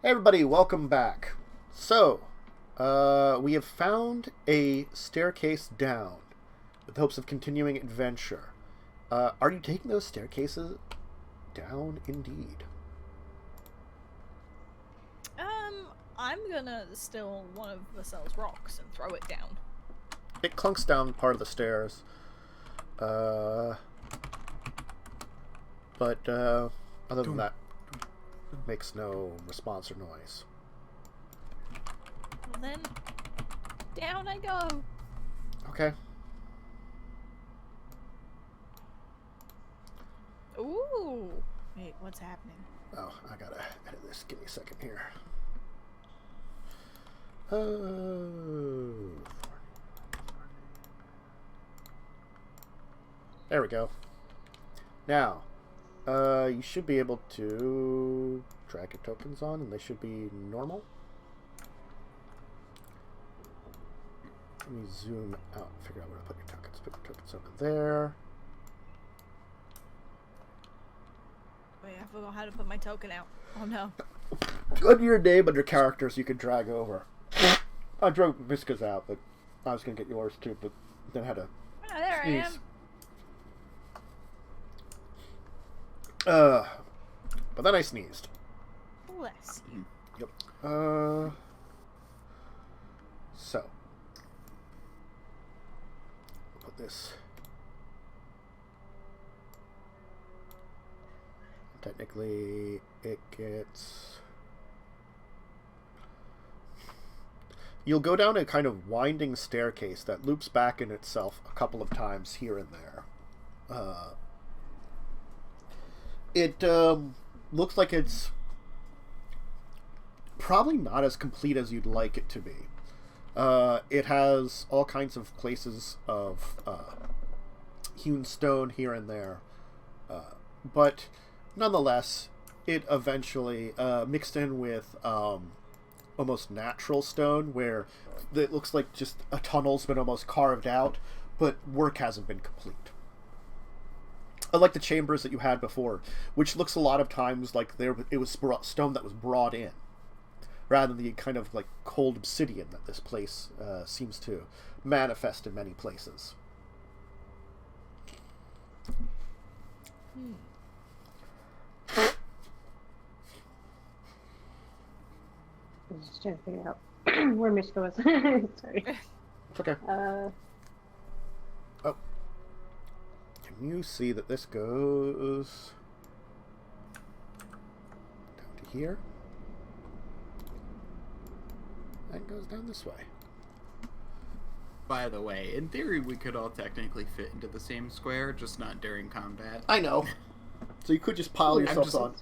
Hey everybody, welcome back. So, we have found a staircase down with hopes of continuing adventure. Are you taking those staircases down indeed? I'm gonna steal one of Vasel's rocks and throw it down. It clunks down part of the stairs. But other than that, makes no response or noise. Well then, down I go. Okay. Ooh. Wait, what's happening? Oh, I gotta edit this. Give me a second here. There we go. Now, you should be able to drag your tokens on, and they should be normal. Let me zoom out, figure out where to put your tokens. Put your tokens over there. Wait, I forgot how to put my token out. Oh no. Under your name, under characters, you can drag over. I drove Miska's out, but I was going to get yours too, but then I had to Oh, there sneeze. I am. But then I sneezed. Bless you. Yep. So. Put this. Technically, it gets... You'll go down a kind of winding staircase that loops back in itself a couple of times here and there. It looks like it's probably not as complete as you'd like it to be. It has all kinds of places of hewn stone here and there. But nonetheless, it eventually mixed in with almost natural stone, where it looks like just a tunnel's been almost carved out, but work hasn't been complete. Unlike the chambers that you had before, which looks a lot of times like it was stone that was brought in, rather than the kind of like cold obsidian that this place seems to manifest in many places. I was just trying to figure out where Mishka was. Sorry. It's okay. Oh. Can you see that this goes down to here? And goes down this way. By the way, in theory, we could all technically fit into the same square, just not during combat. I know. So you could just pile yourself on.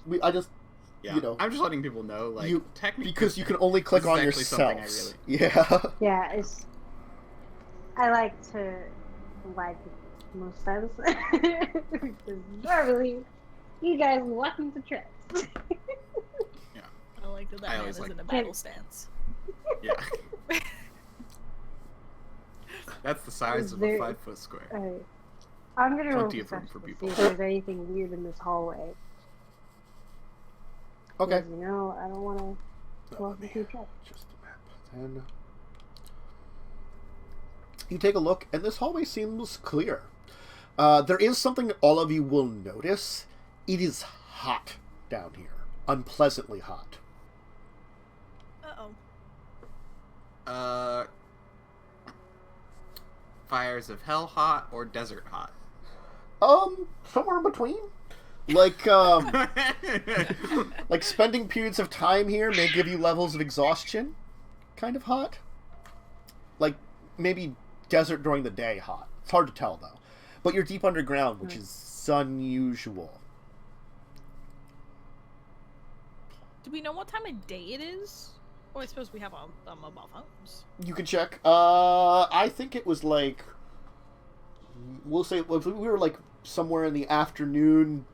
Yeah, you know, I'm just letting people know, like, technically, because you can only click on yourself. Yeah. Yeah, I like to like most times because normally you guys walk into traps. Yeah. I like that man is in a battle stance. Yeah. That's the size of a 5-foot square. I'm gonna roll Plenty of room perception for to people. see if there's anything weird in this hallway. Okay. You know, I don't want to walk into a trap. Just a map. Then you take a look, and this hallway seems clear. There is something that all of you will notice. It is hot down here. Unpleasantly hot. Uh-oh. Fires of hell hot or desert hot? Somewhere in between. Like, like spending periods of time here may give you levels of exhaustion. Kind of hot. Like, maybe desert during the day hot. It's hard to tell, though. But you're deep underground, which is unusual. Do we know what time of day it is? Well, I suppose we have our mobile phones. You can check. I think it was like... We'll say we were like somewhere in the afternoon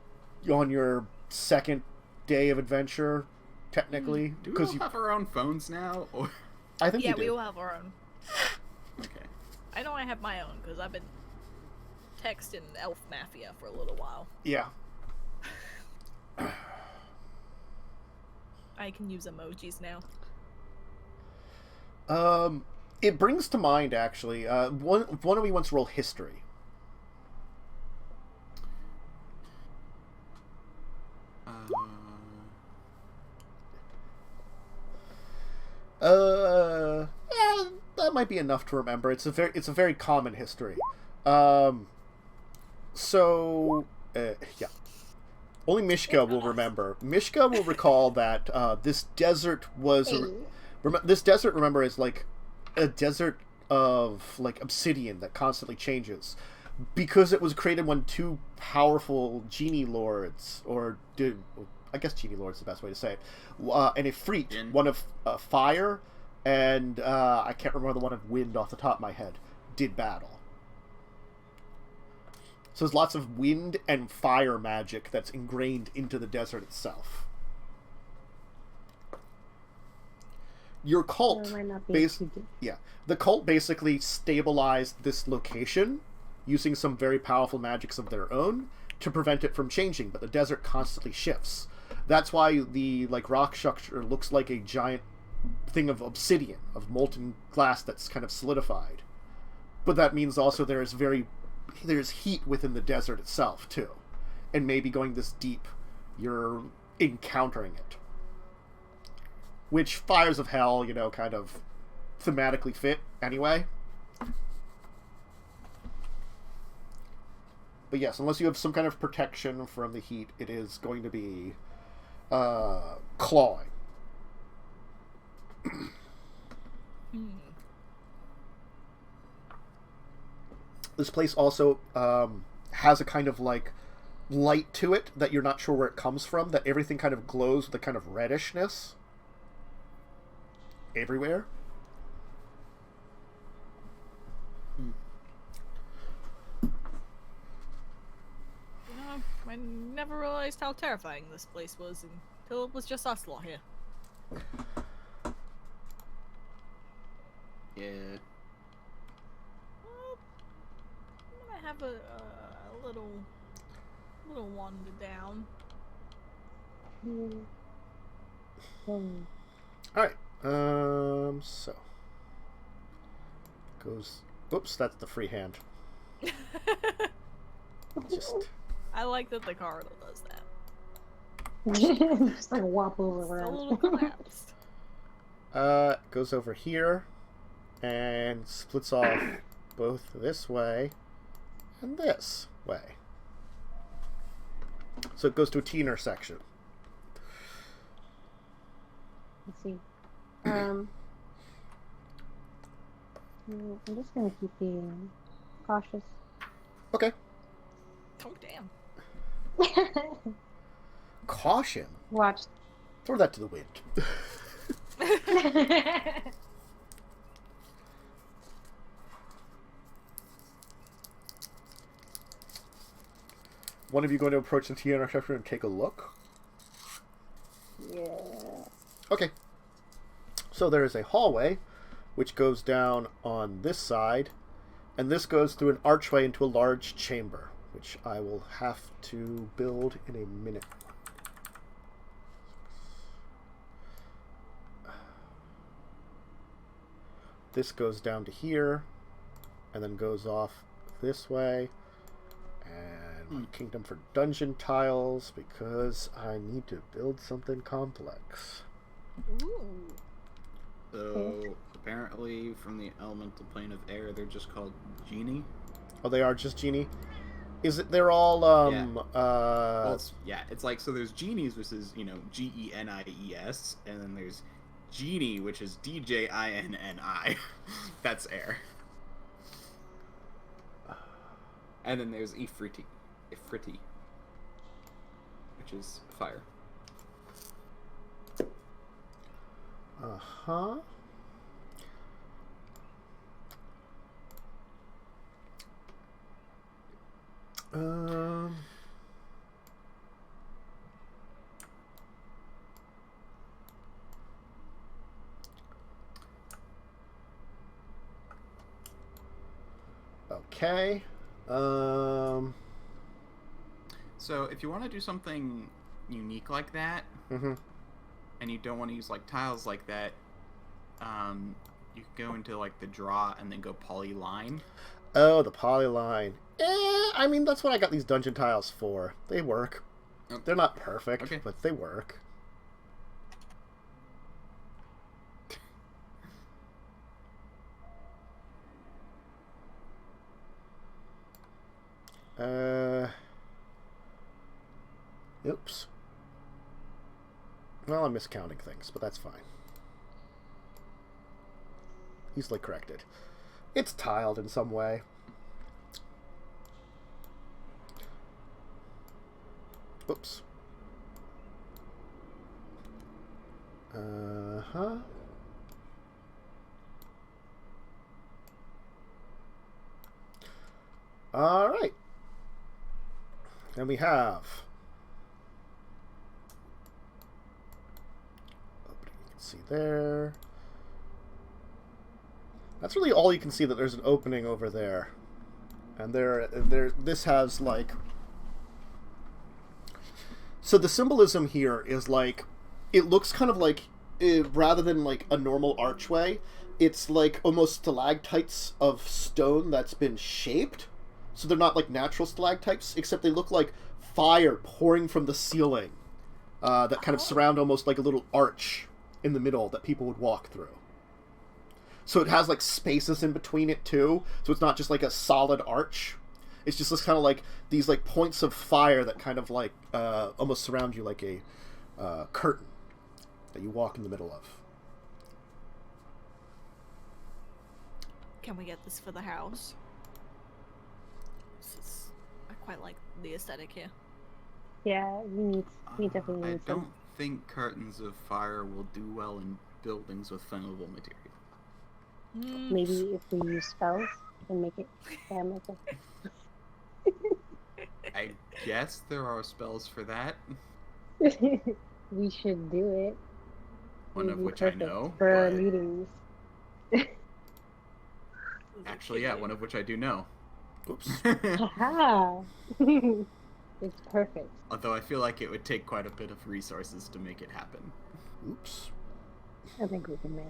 on your second day of adventure, technically. Do we all have our own phones now? Or... I think we all have our own. Okay. I know I have my own, because I've been texting Elf Mafia for a little while. Yeah. I can use emojis now. It brings to mind, actually, one of me wants to roll history. That might be enough to remember. It's a very common history. Yeah. Only Mishka will remember. Mishka will recall that this desert was... this desert, remember, is like a desert of like obsidian that constantly changes. Because it was created when two powerful genie lords, I guess genie lord is the best way to say it, and Ifrit, one of fire, and I can't remember the one of wind off the top of my head, did battle. So there's lots of wind and fire magic that's ingrained into the desert itself. Your cult, the cult basically stabilized this location using some very powerful magics of their own to prevent it from changing, but the desert constantly shifts. That's why the rock structure looks like a giant thing of obsidian, of molten glass that's kind of solidified. But that means also there's heat within the desert itself too, and maybe going this deep, you're encountering it. Which Fires of Hell, kind of thematically fit anyway. But yes, unless you have some kind of protection from the heat, it is going to be clawing. This place also has a kind of light to it that you're not sure where it comes from, that everything kind of glows with a kind of reddishness everywhere. I never realized how terrifying this place was until it was just us lot here. Yeah. Well, I'm gonna have a little wander down. Alright, so goes, oops, that's the free hand. Just, I like that the corridor does that. Just wobbles It's a around. little collapsed. goes over here and splits off both this way and this way. So it goes to a T intersection. Let's see. I'm just gonna keep being cautious. Okay. Oh damn. Caution. Watch. Throw that to the wind. One of you going to approach the T intersection and take a look? Yeah. Okay. So there is a hallway which goes down on this side, and this goes through an archway into a large chamber, which I will have to build in a minute. This goes down to here, and then goes off this way, and Kingdom for Dungeon tiles, because I need to build something complex. Ooh. So, apparently, from the elemental plane of air, they're just called genie. Oh, they are just genie? Is it, they're all, Well, it's like, so there's genies, which is, Genies, and then there's genie, which is DJINNI. That's air. And then there's Ifriti, which is fire. Uh-huh. Okay. So if you want to do something unique like that, Mm-hmm. and you don't want to use like tiles like that, you can go into like the draw and then go polyline. Oh, the polyline. I mean, that's what I got these dungeon tiles for. They work. Oh. They're not perfect, Okay. but they work. Oops. Well, I'm miscounting things, but that's fine. Easily corrected. It's tiled in some way. Oops. Uh-huh. All right. And we have opening, you can see there. That's really all you can see, that there's an opening over there. And there this has like, so the symbolism here is like, it looks kind of like, rather than like a normal archway, it's like almost stalactites of stone that's been shaped. So they're not like natural stalactites, except they look like fire pouring from the ceiling that kind of surround almost like a little arch in the middle that people would walk through. So it has like spaces in between it too, so it's not just like a solid arch. It's just this kind of like these like points of fire that kind of like almost surround you like a curtain that you walk in the middle of. Can we get this for the house? I quite like the aesthetic here. Yeah, we definitely I need don't some. think curtains of fire will do well in buildings with flammable material. Maybe if we use spells and make it flammable. I guess there are spells for that. We should do it. One It'd of be which I perfect know. for our But meetings. actually, yeah, one of which I do know. Oops. Haha! It's perfect. Although I feel like it would take quite a bit of resources to make it happen. Oops. I think we can make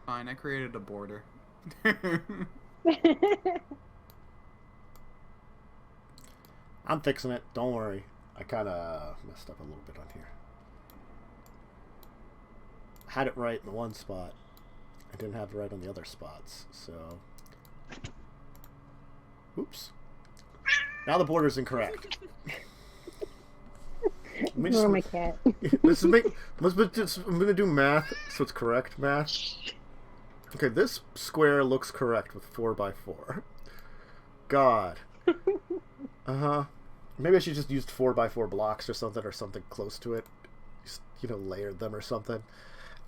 Fine, I created a border. it. I'm fixing it. Don't worry. I kind of messed up a little bit on here. I had it right in the one spot. I didn't have it right on the other spots, so... Oops. Now the border's incorrect. Ignore my cat. I'm going to do math, so it's correct math. Okay, this square looks correct with 4x4. God. Uh-huh. Maybe I should just use 4x4 blocks or something close to it. Just, layered them or something.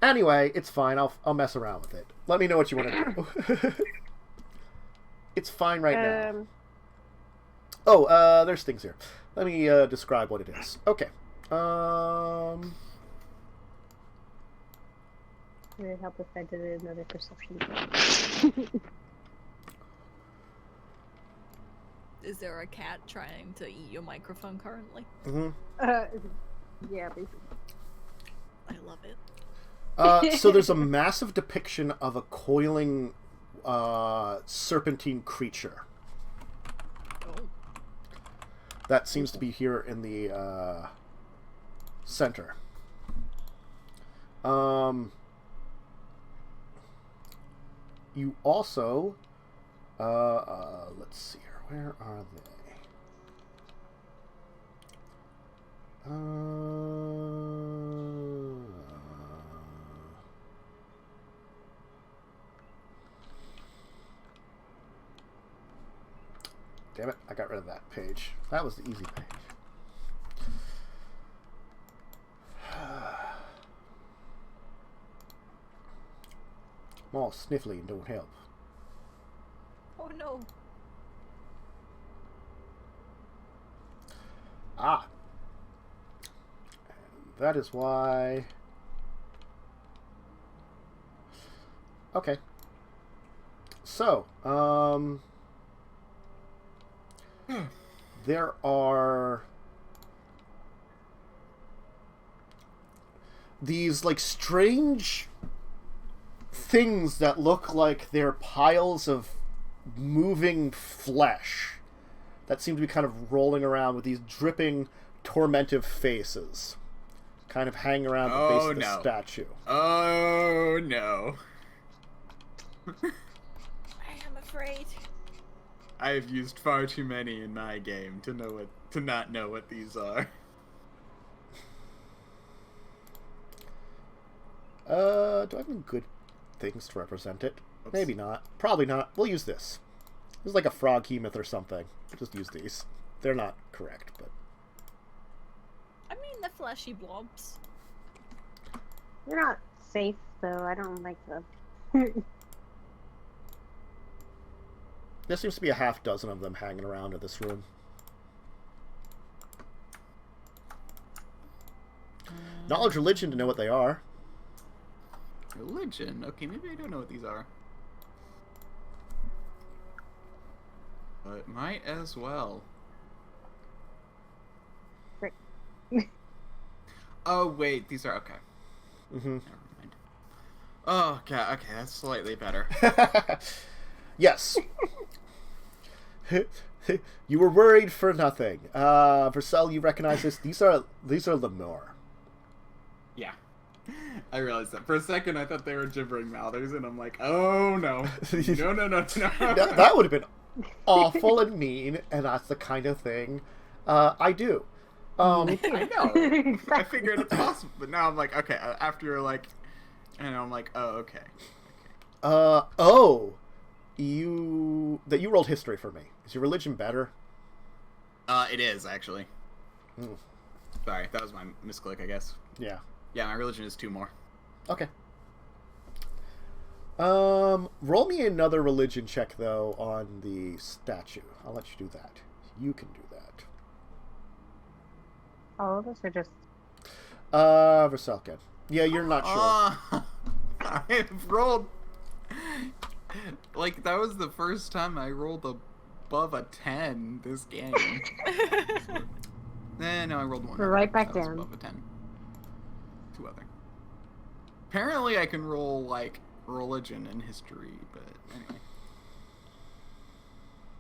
Anyway, it's fine. I'll mess around with it. Let me know what you want to do. It's fine right now. Oh, there's things here. Let me describe what it is. Okay. Would it help if I did another perception check? Is there a cat trying to eat your microphone currently? Mm-hmm. Yeah, basically. I love it. So there's a massive depiction of a coiling serpentine creature. Oh. That seems to be here in the center. You also, let's see here. Where are they? Damn it, I got rid of that page. That was the easy page. I'm all sniffly and don't help. Oh no. Ah. And that is why... Okay. So, there are... these like strange things that look like they're piles of moving flesh that seem to be kind of rolling around with these dripping, tormentive faces, kind of hanging around the base of the statue. Oh no! I am afraid. I have used far too many in my game to not know what these are. Do I have any good things to represent it? Oops. Maybe not. Probably not. We'll use this. This is like a frog hemoth or something. Just use these. They're not correct, but... I mean, the fleshy blobs. You're not safe, though. I don't like them. There seems to be a half dozen of them hanging around in this room. Knowledge religion to know what they are. Religion? Okay, maybe I don't know what these are. But might as well. Great. Oh, wait, these are... Okay. Mm-hmm. Never mind. Oh, okay, that's slightly better. Yes. You were worried for nothing. Vercel, you recognize this? These are Lemur. Yeah. I realized that. For a second, I thought they were gibbering mouthers, and I'm like, oh, no. No. That would have been awful and mean, and that's the kind of thing I do. I know. I figured it's possible, but now I'm like, okay, after you're like, and I'm like, oh, okay. You rolled history for me. Is your religion better? It is, actually. Mm. Sorry, that was my misclick, I guess. Yeah. Yeah, my religion is 2 more. Okay. Roll me another religion check, though, on the statue. I'll let you do that. You can do that. All of us are just... Verselkin. Yeah, you're not sure. I've rolled... Like, that was the first time I rolled above a 10 this game. No, I rolled 1. We're right back That was down. above a 10. 2 other. Apparently I can roll, like, religion and history, but anyway.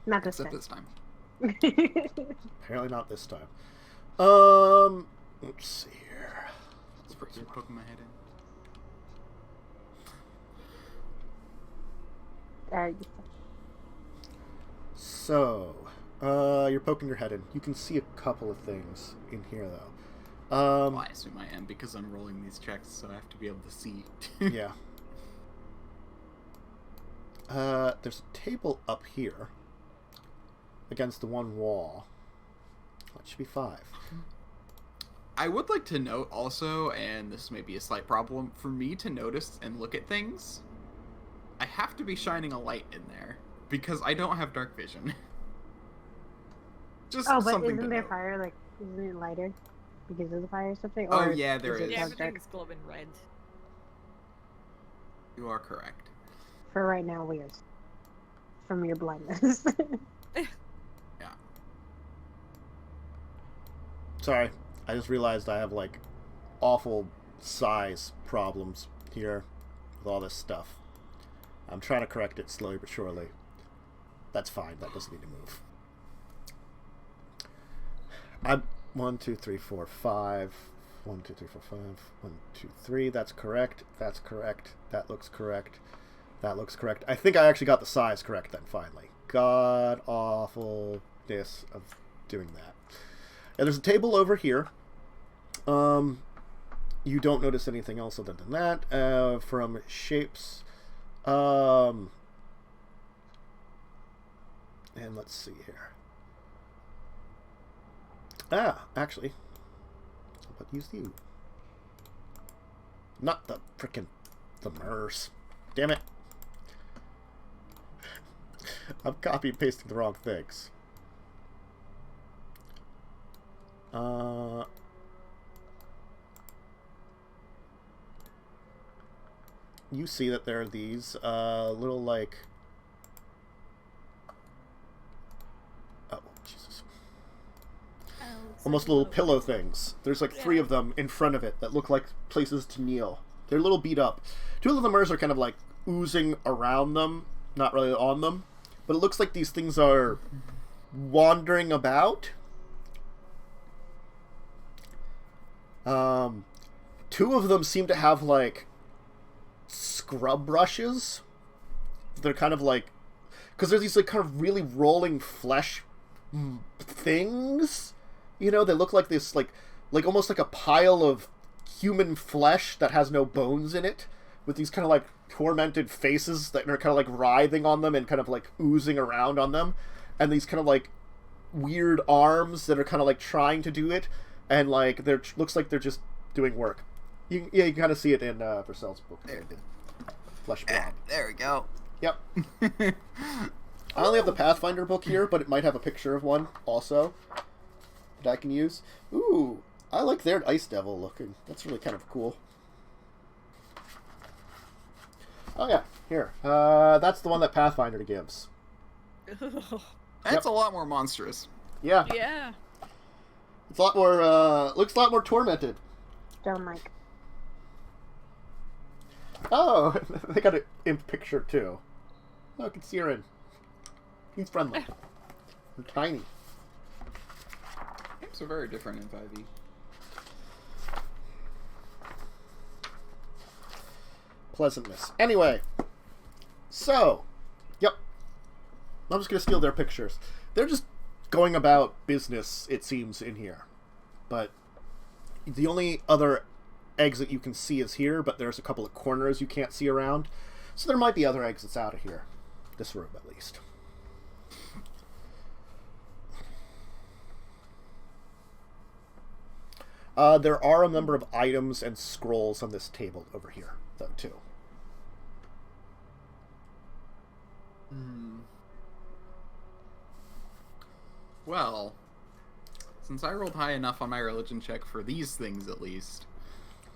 Not this Except time. this time. Apparently not this time. Let's see here. You're poking my head in. So, you're poking your head in. You can see a couple of things in here, though. Well, I assume I am because I'm rolling these checks, so I have to be able to see. Yeah. There's a table up here against the one wall. That should be 5. I would like to note also, and this may be a slight problem, for me to notice and look at things, I have to be shining a light in there because I don't have dark vision. Just Oh, but something isn't to there note. fire, like, isn't it lighter because of the fire or something? Oh, Or yeah, there it is. Yeah, dark? everything's glowing red. You are correct. For right now, we are. From your blindness. Yeah. Sorry, I just realized I have, like, awful size problems here with all this stuff. I'm trying to correct it slowly but surely. That's fine. That doesn't need to move. I'm 1, 2, 3, 4, 5. 1, 2, 3, 4, 5. 1, 2, 3. That's correct. That's correct. That looks correct. That looks correct. I think I actually got the size correct then, finally. God awfulness of doing that. And there's a table over here. You don't notice anything else other than that. From shapes. And let's see here. Actually, how about use you? Not the frickin' the MERS. Damn it. I'm copy and pasting the wrong things. You see that there are these little, like... Oh, Jesus. almost little pillow things. There's like 3 of them in front of it that look like places to kneel. They're a little beat up. 2 of the lemurs are kind of like oozing around them, not really on them. But it looks like these things are wandering about. 2 of them seem to have like scrub brushes. They're kind of like, because there's these like kind of really rolling flesh things, you know, they look like this like almost like a pile of human flesh that has no bones in it, with these kind of like tormented faces that are kind of like writhing on them and kind of like oozing around on them, and these kind of like weird arms that are kind of like trying to do it, and like they're looks like they're just doing work. You can kind of see it in Purcell's book. There. Flesh blob. There we go. Yep. I only have the Pathfinder book here, but it might have a picture of one also that I can use. Ooh, I like their Ice Devil looking. That's really kind of cool. Oh yeah, here. That's the one that Pathfinder gives. That's a lot more monstrous. Yeah. Yeah. It's a lot more, looks a lot more tormented. Don't like. Oh, they got an imp picture too. Oh, I can see her in. He's friendly. They're tiny. Imps are very different in 5e. Pleasantness. Anyway. So. Yep. I'm just going to steal their pictures. They're just going about business, it seems, in here. But the only other exit you can see is here, but there's a couple of corners you can't see around. So there might be other exits out of here. This room, at least. There are a number of items and scrolls on this table over here, though, too. Well, since I rolled high enough on my religion check for these things, at least,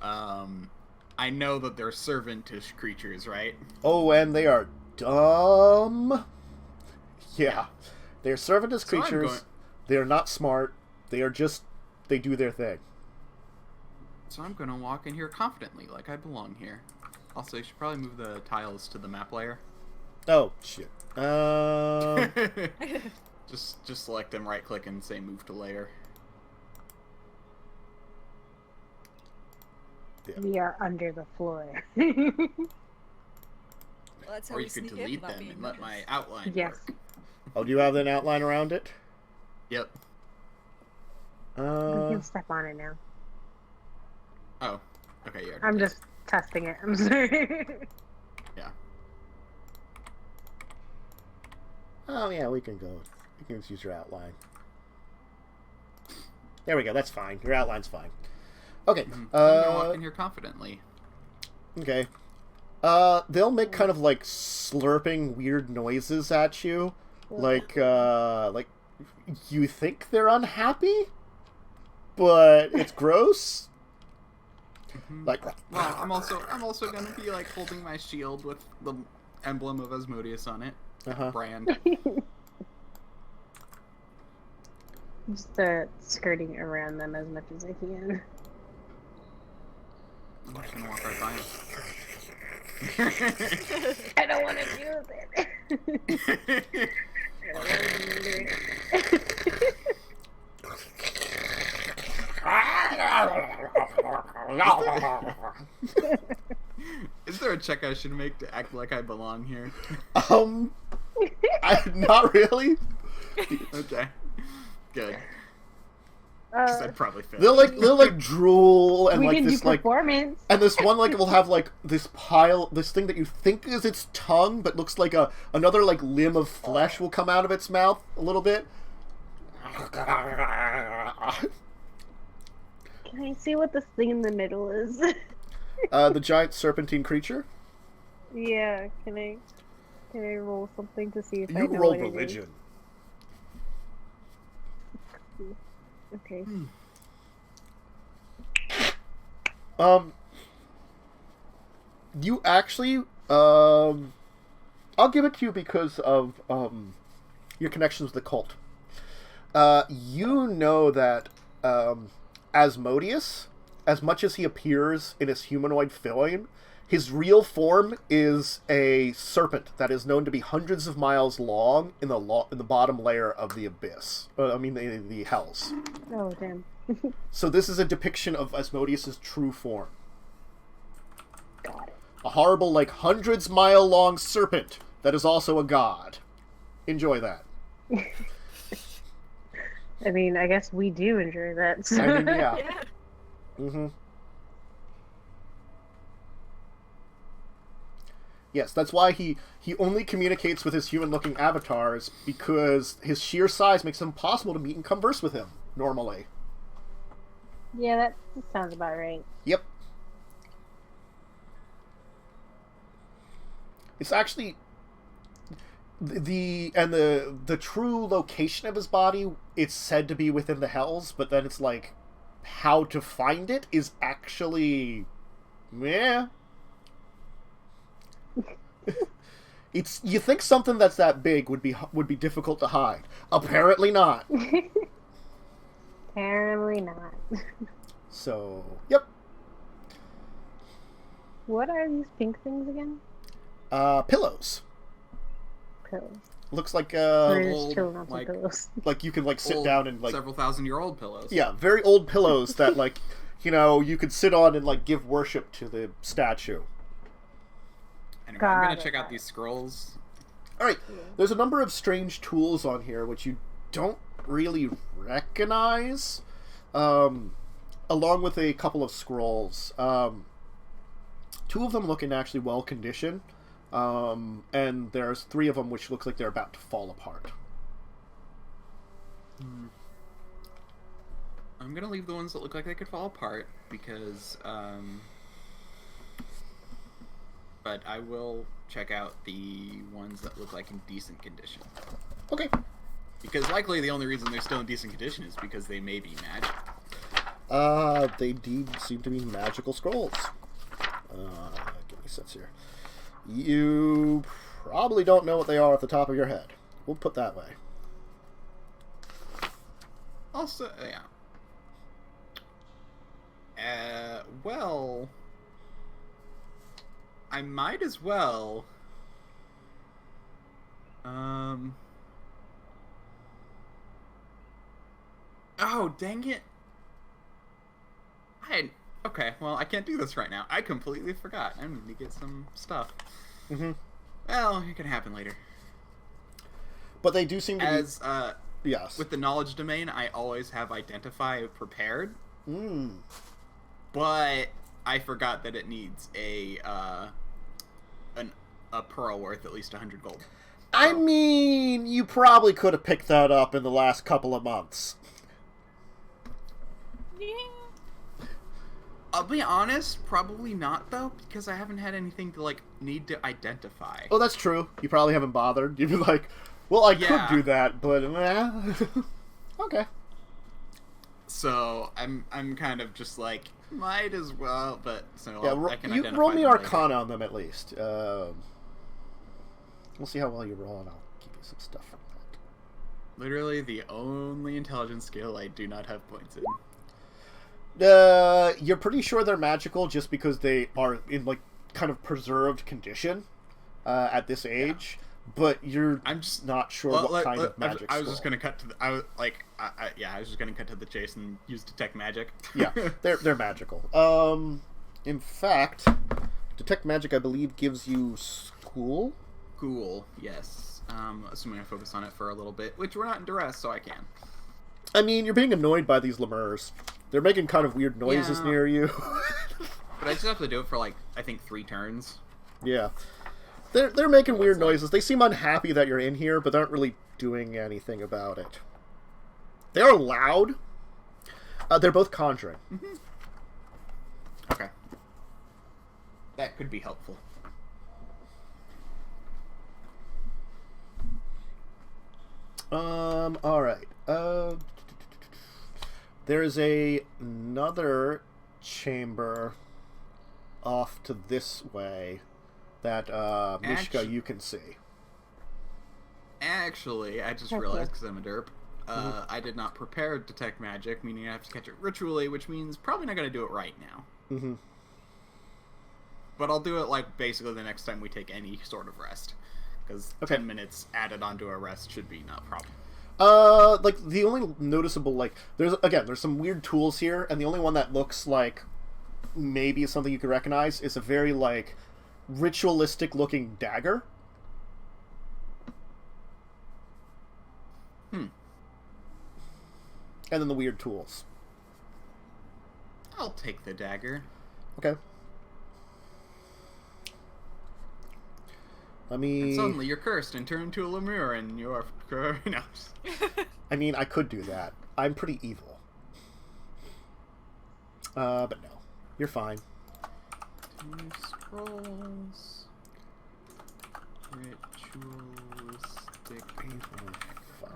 I know that they're servantish creatures, right? Oh, and they are dumb. Yeah. They're servantish creatures. They are not smart. They are just... They do their thing. So I'm going to walk in here confidently, like I belong here. Also, you should probably move the tiles to the map layer. Oh, shit. Just select them, right-click, and say move to layer. Yeah. We are under the floor. Well, that's how Or we you could sneak in delete without them being and let my noticed. outline Yes. work. Oh, do you have an outline around it? Yep. We can step on it now. Oh. Okay, yeah. I'm just testing it. I'm sorry. Yeah. Oh, yeah, we can go. You can just use your outline. There we go. That's fine. Your outline's fine. Okay. I'm gonna walk in here confidently. Okay. They'll make kind of like slurping weird noises at you. Like you think they're unhappy, but it's gross. Like, Well, I'm also gonna be like holding my shield with the emblem of Asmodeus on it. Brand. Just skirting around them as much as I can. I'm just gonna walk right by him. I don't want to do it. I don't want to do it. Is there a check I should make to act like I belong here? Not really. Okay. Good. I'd probably fail. They'll like drool and we like can this do like, performance. and this one like will have like this thing that you think is its tongue, but looks like another like limb of flesh will come out of its mouth a little bit. Can I see what this thing in the middle is? The giant serpentine creature. Yeah, can I roll something to see if I You know roll what religion. it is? Okay. You actually, I'll give it to you because of your connections with the cult. You know that Asmodeus, as much as he appears in his humanoid form, his real form is a serpent that is known to be hundreds of miles long in the bottom layer of the abyss. The hells. Oh, damn. So this is a depiction of Asmodeus' true form. Got it. A horrible, like, hundreds-mile-long serpent that is also a god. Enjoy that. I mean, I guess we do enjoy that. So. I mean, yeah. Yeah. Mm-hmm. Yes, that's why he only communicates with his human-looking avatars, because his sheer size makes it impossible to meet and converse with him, normally. Yeah, that sounds about right. Yep. It's actually... The true location of his body, it's said to be within the hells, but then it's like, how to find it is actually... meh. It's, you think something that's that big would be difficult to hide. Apparently not. Apparently not. So, yep. What are these pink things again? Pillows. Pillows. Looks like We're just old, chilling on some like- pillows. like you can like sit Old, down and like several thousand-year-old pillows. yeah, very old pillows that like you could sit on and like give worship to the statue. Anyway, Got I'm gonna it, check got out these scrolls. All right, there's a number of strange tools on here which you don't really recognize, along with a couple of scrolls. Two of them look in actually well condition, and there's three of them which look like they're about to fall apart. I'm gonna leave the ones that look like they could fall apart because, but I will check out the ones that look like in decent condition. Okay. Because likely the only reason they're still in decent condition is because they may be magic. They indeed seem to be magical scrolls. Give me a sense here. You probably don't know what they are off the top of your head. We'll put that way. Also, yeah. Well, I might as well. Oh, dang it. Okay, well, I can't do this right now. I completely forgot. I need to get some stuff. Mm-hmm. Well, it can happen later. But they do seem to As, be... Yes. with the knowledge domain, I always have identify prepared. Mm. But I forgot that it needs a pearl worth at least 100 gold. I mean, you probably could have picked that up in the last couple of months. Yeah. I'll be honest, probably not though, because I haven't had anything to like need to identify. Oh, that's true. You probably haven't bothered. You'd be like, well, I Yeah. could do that, but... okay. So I'm kind of just like, might as well, but so Yeah, I can you identify roll me them later. Arcana on them at least. We'll see how well you roll, and I'll give you some stuff from that. Literally the only intelligence skill I do not have points in. You're pretty sure they're magical just because they are in like kind of preserved condition at this age, but I'm just not sure what kind of magic. I was just gonna cut to the, I was just gonna cut to the chase and use detect magic. Yeah, they're magical. In fact, detect magic I believe gives you school. Cool. Yes. Assuming I focus on it for a little bit, which we're not in duress, so I can. I mean, you're being annoyed by these lemurs. They're making kind of weird noises near you. But I just have to do it for, like, I think 3 turns. Yeah. They're making weird noises. They seem unhappy that you're in here, but they aren't really doing anything about it. They are loud. They're both conjuring. Mm-hmm. Okay. That could be helpful. Alright. There is another chamber off to this way that, Mishka, you can see. Actually, I just Okay. realized, because I'm a derp, I did not prepare detect magic, meaning I have to catch it ritually, which means probably not going to do it right now. Mm-hmm. But I'll do it, like, basically the next time we take any sort of rest. Because 10 minutes added onto a rest should be not a problem. Like, the only noticeable, like, there's some weird tools here, and the only one that looks like maybe something you could recognize is a very, like, ritualistic-looking dagger. And then the weird tools. I'll take the dagger. Okay. Let me... And suddenly you're cursed and turn into a lemur and you're... No. I mean, I could do that. I'm pretty evil. But no. You're fine. 2 scrolls. Ritualistic. 5.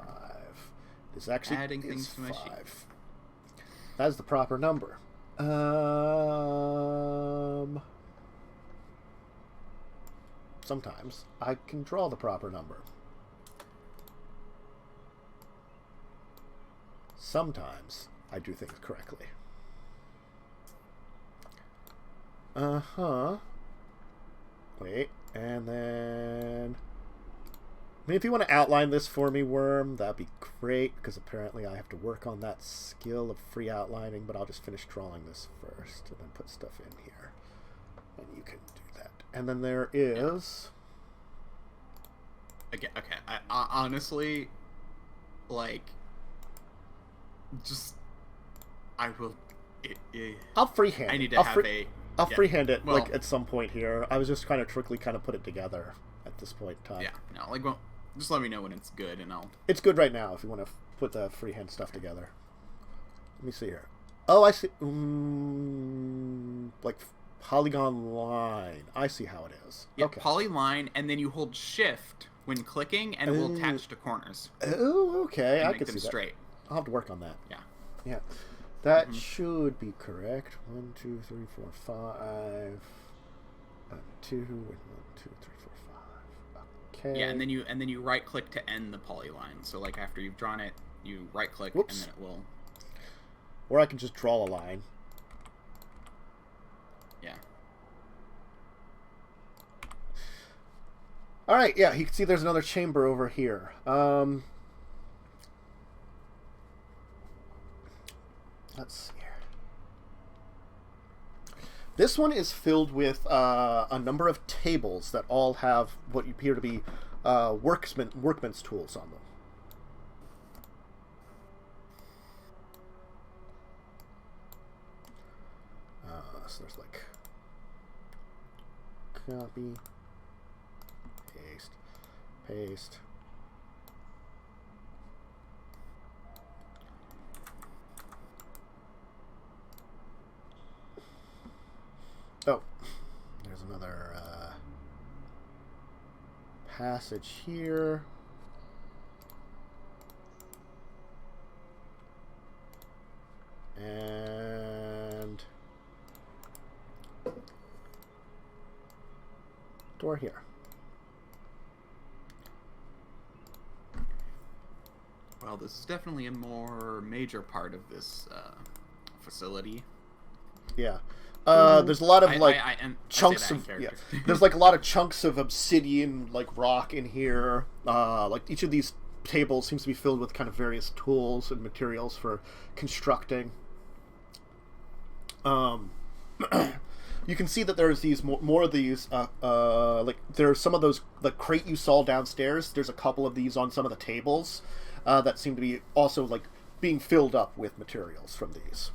This actually Adding is things to my 5. sheet. That is the proper number. Sometimes I can draw the proper number. Sometimes I do things correctly. Wait, and then... I mean, if you want to outline this for me, Worm, that'd be great, because apparently I have to work on that skill of free outlining, but I'll just finish drawing this first, and then put stuff in here. And you can do that. And then there is... Okay, I honestly, like, just, I will... I'll freehand I need it. to have a... I'll freehand it, well, like, at some point here. I was just kind of trickily kind of put it together at this point in time. Yeah, no, like, well, just let me know when it's good, and I'll... It's good right now if you want to put the freehand stuff together. Let me see here. Oh, I see. Like, polygon line. I see how it is. Yeah, okay. polyline, and then you hold shift when clicking, and it will attach to corners. Oh, okay. I make can them see straight. that. I'll have to work on that. Yeah. Yeah. That should be correct. 1, 2, 3, 4, 5. 2, 1, 2, 3, 4, 5. Okay. Yeah, and then you right click to end the polyline. So like after you've drawn it, you right click Whoops. and then it will. Or I can just draw a line. Yeah. All right. Yeah, you can see there's another chamber over here. Let's see here. This one is filled with a number of tables that all have what appear to be workman's tools on them. So there's like copy, paste, paste. Oh, there's another passage here. And door here. Well, this is definitely a more major part of this facility. Yeah. There's a lot of chunks of there's like a lot of chunks of obsidian, like rock in here. Like each of these tables seems to be filled with kind of various tools and materials for constructing. You can see that there's these more of these. Like there's some of those the crate you saw downstairs. There's a couple of these on some of the tables that seem to be also like being filled up with materials from these.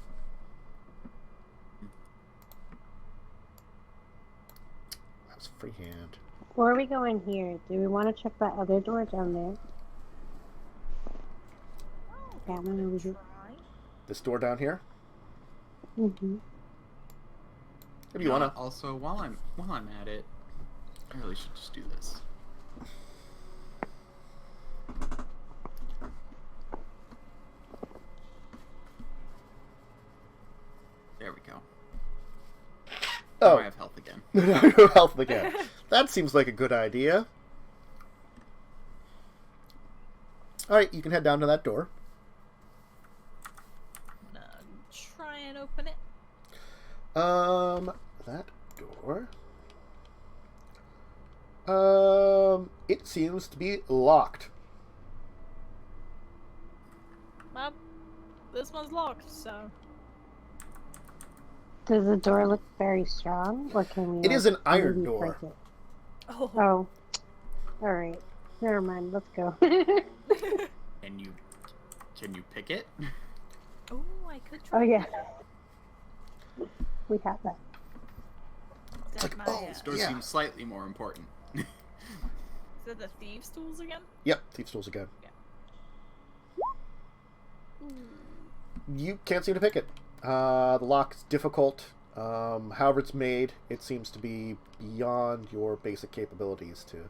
Freehand. Before we go in here, do we want to check that other door down there? Yeah, I'm gonna leave it. This door down here? Mm-hmm. If you wanna. Also, while I'm at it, I really should just do this. There we go. Oh, I have health again. No health again. That seems like a good idea. All right, you can head down to that door. That door. It seems to be locked. Well, this one's locked, so. Does the door look very strong, or can we? It is an iron maybe door. break it? Oh. Oh, all right. Never mind. Let's go. And can you pick it? Oh, I could try. Oh yeah, we have that. Is that like, my, oh, This door Yeah. seems slightly more important. is that the thieves' tools again? Yep, thieves' tools again. You can't seem to pick it. The lock's difficult. However it's made, it seems to be beyond your basic capabilities to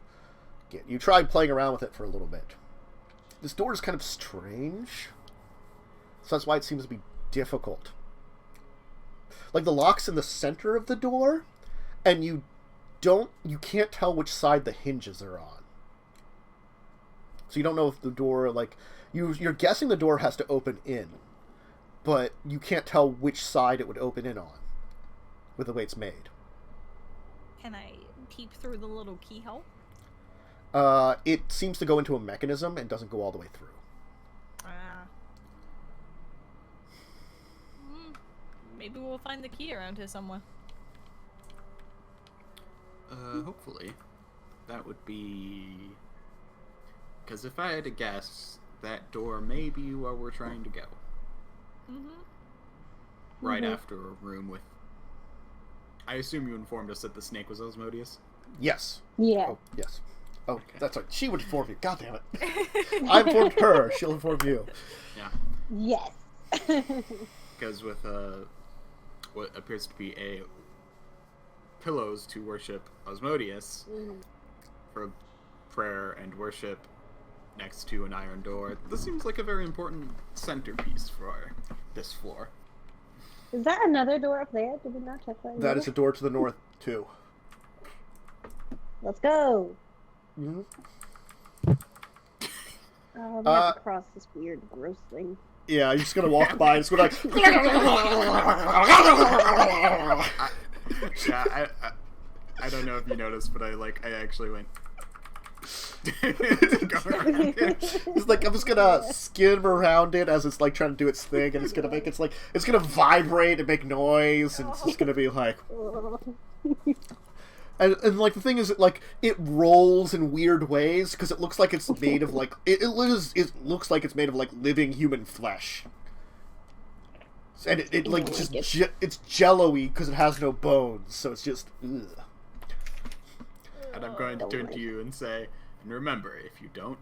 get. You tried playing around with it for a little bit. This door is kind of strange, so that's why it seems to be difficult. Like, the lock's in the center of the door, and you can't tell which side the hinges are on. So you don't know if the door, like, you're guessing the door has to open in, but you can't tell which side it would open in on with the way it's made. Can I peep through the little keyhole? It seems to go into a mechanism and doesn't go all the way through. Maybe we'll find the key around here somewhere. Hopefully. That would be... Because if I had to guess, that door may be where we're trying to go. Right after a room with... I assume you informed us that the snake was Asmodeus? Yes. Yeah. Oh, yes. Oh, Okay. that's right. She would inform you. God damn it. I informed her. She'll inform you. Yeah. Yes. Because with what appears to be a pillows to worship Asmodeus for prayer and worship next to an iron door, this seems like a very important centerpiece for this floor. Is that another door up there? Did we not check that? That is a door to the north, too. Let's go. Mm-hmm. We have to cross this weird, gross thing. Yeah, you're just gonna walk by and it's gonna like... I don't know if you noticed, but I actually went... It's like, I'm just gonna skim around it as it's like trying to do its thing, and it's gonna make it's gonna vibrate and make noise, and it's just gonna be like... And like, the thing is that, like, it rolls in weird ways because it looks like it's made of like it looks like it's made of like living human flesh, and it like just it's jello-y because it has no bones, so it's just ugh. And I'm going to turn to you and say, and remember, if you don't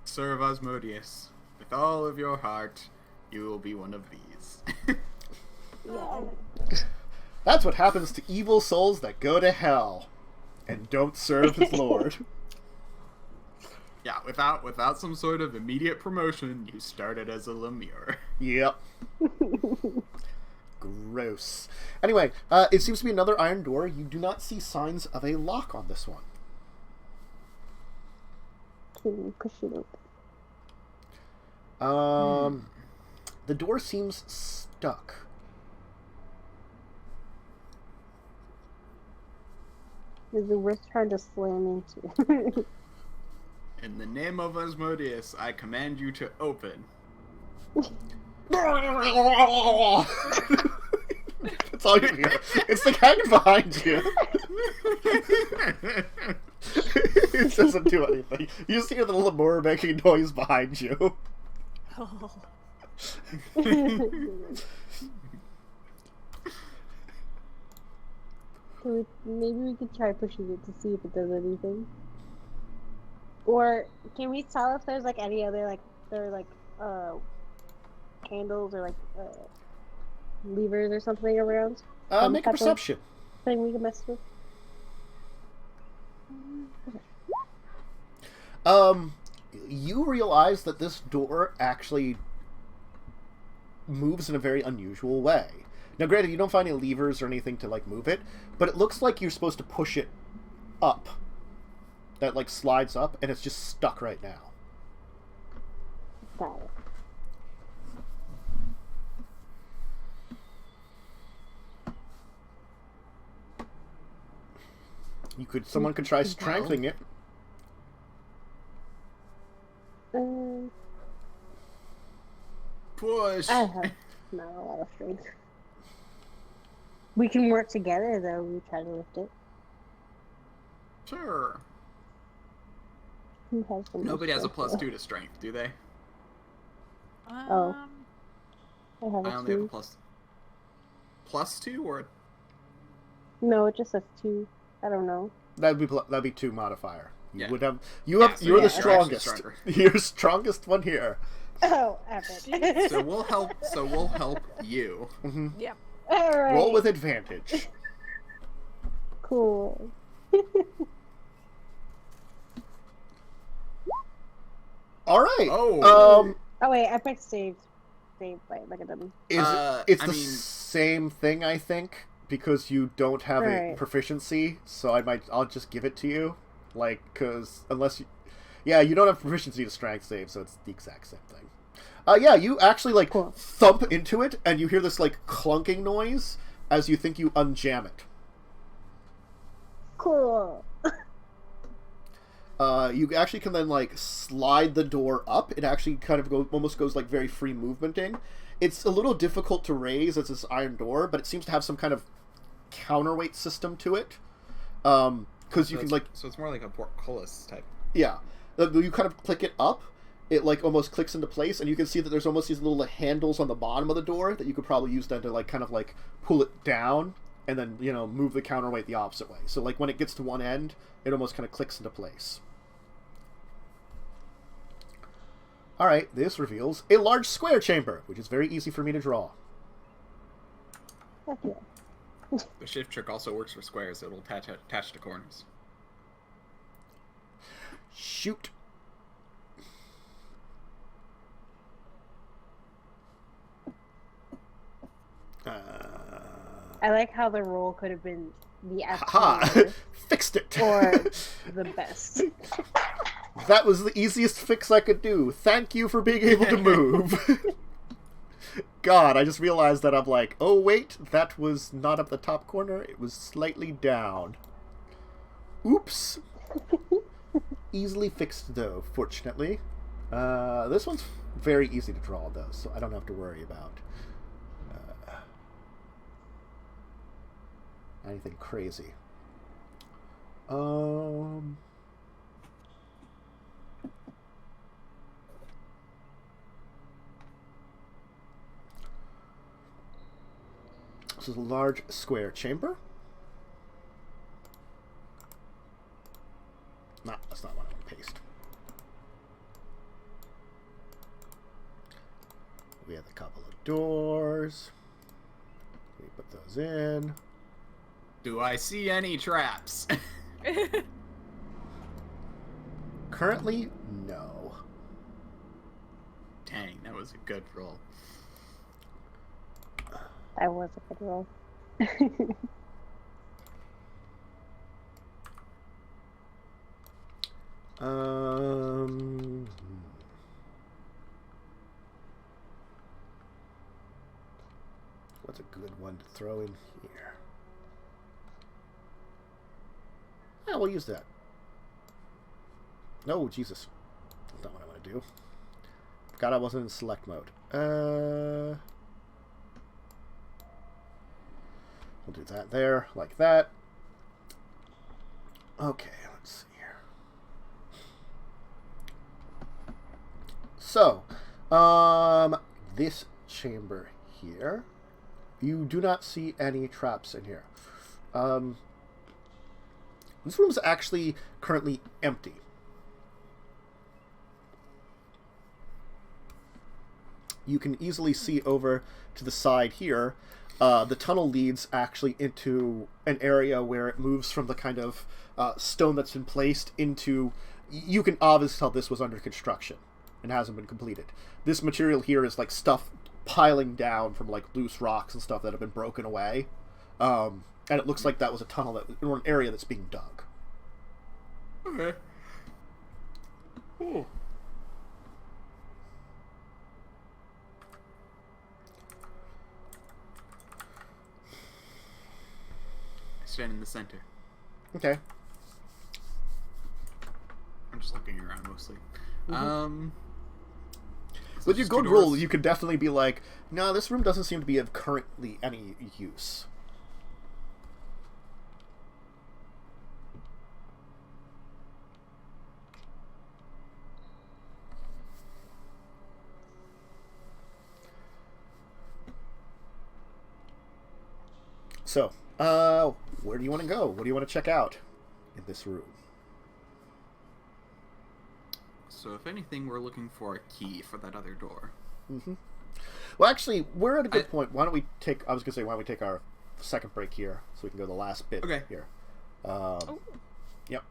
serve Asmodeus with all of your heart, you will be one of these. That's what happens to evil souls that go to hell and don't serve his lord. Yeah, without some sort of immediate promotion, you started as a lemure. Yep. Gross. Anyway, it seems to be another iron door. You do not see signs of a lock on this one. Can you push it open? The door seems stuck. Is it worth trying to slam into? In the name of Asmodeus, I command you to open. That's all you hear. It's the hanging behind you. It doesn't do anything. You just hear the lemur making noise behind you. Oh. Maybe we could try pushing it to see if it does anything. Or can we tell if there's like any other handles or like levers or something around? Make a perception. Thing we can mess with. You realize that this door actually moves in a very unusual way. Now, granted, you don't find any levers or anything to, like, move it, but it looks like you're supposed to push it up. That, like, slides up, and it's just stuck right now. Got it. Someone could try strengthening it. Push. I have not a lot of strength. We can work together, though. We try to lift it. Sure. Who has the most Nobody has a strength, though? +2 to strength, do they? Oh. I have I a only have a 2. +2 or No, it just says 2. I don't know. That'd be 2 modifier. Yeah. You're the You're actually strongest. stronger. You're strongest one here. Oh, epic. so we'll help you. Mm-hmm. Yeah. All right. Roll with advantage. Cool. All right. Oh. Oh wait, epic saved by like a dummy. It's I the mean- same thing, I think, because you don't have a Right. proficiency. So I'll just give it to you, like, because unless you don't have proficiency to strength save, so it's the exact same thing. You actually like Cool. thump into it, and you hear this like clunking noise as you think you unjam it. Cool. You actually can then like slide the door up. It actually kind of almost goes like very free movementing. It's a little difficult to raise as this iron door, but it seems to have some kind of counterweight system to it. Because you can like So it's more like a portcullis type. yeah, you kind of click it up. It like almost clicks into place, and you can see that there's almost these little handles on the bottom of the door that you could probably use then to like kind of like pull it down and then move the counterweight the opposite way. So like when it gets to one end, it almost kind of clicks into place. All right, this reveals a large square chamber, which is very easy for me to draw. Heck yeah. The shift trick also works for squares. It'll attach to corners. Shoot. I like how the roll could have been the Ha! absolute worst Fixed it. or the best. That was the easiest fix I could do. Thank you for being able to move. God, I just realized that I'm like, oh wait, that was not up the top corner, it was slightly down. Oops. Easily fixed though, fortunately. This one's very easy to draw though, so I don't have to worry about anything crazy. This is a large square chamber. No, that's not what I want to paste. We have a couple of doors. We put those in. Do I see any traps? Currently, no. Dang, that was a good roll. That was a good roll. What's a good one to throw in here? Yeah, we'll use that. No, Jesus. That's not what I want to do. Forgot I wasn't in select mode. We'll do that there, like that. Okay, let's see here. So, this chamber here, you do not see any traps in here. This room is actually currently empty. You can easily see over to the side here. The tunnel leads actually into an area where it moves from the kind of stone that's been placed into... You can obviously tell this was under construction and hasn't been completed. This material here is like stuff piling down from like loose rocks and stuff that have been broken away. And it looks like that was a tunnel or an area that's being dug. Okay. Cool. Stand in the center. Okay. just looking around mostly. Mm-hmm. So With your just two good roll, doors. you could definitely be like, no, this room doesn't seem to be of currently any use. So, where do you want to go? What do you want to check out in this room? So if anything, we're looking for a key for that other door. Mm-hmm. Well, actually, we're at a good point. Why don't we take... I was going to say, why don't we take our second break here, so we can go to the last bit here. Yep.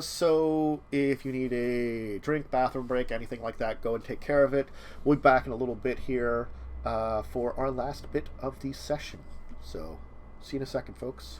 So if you need a drink, bathroom break, anything like that, go and take care of it. We'll be back in a little bit here for our last bit of the session. So, see you in a second, folks.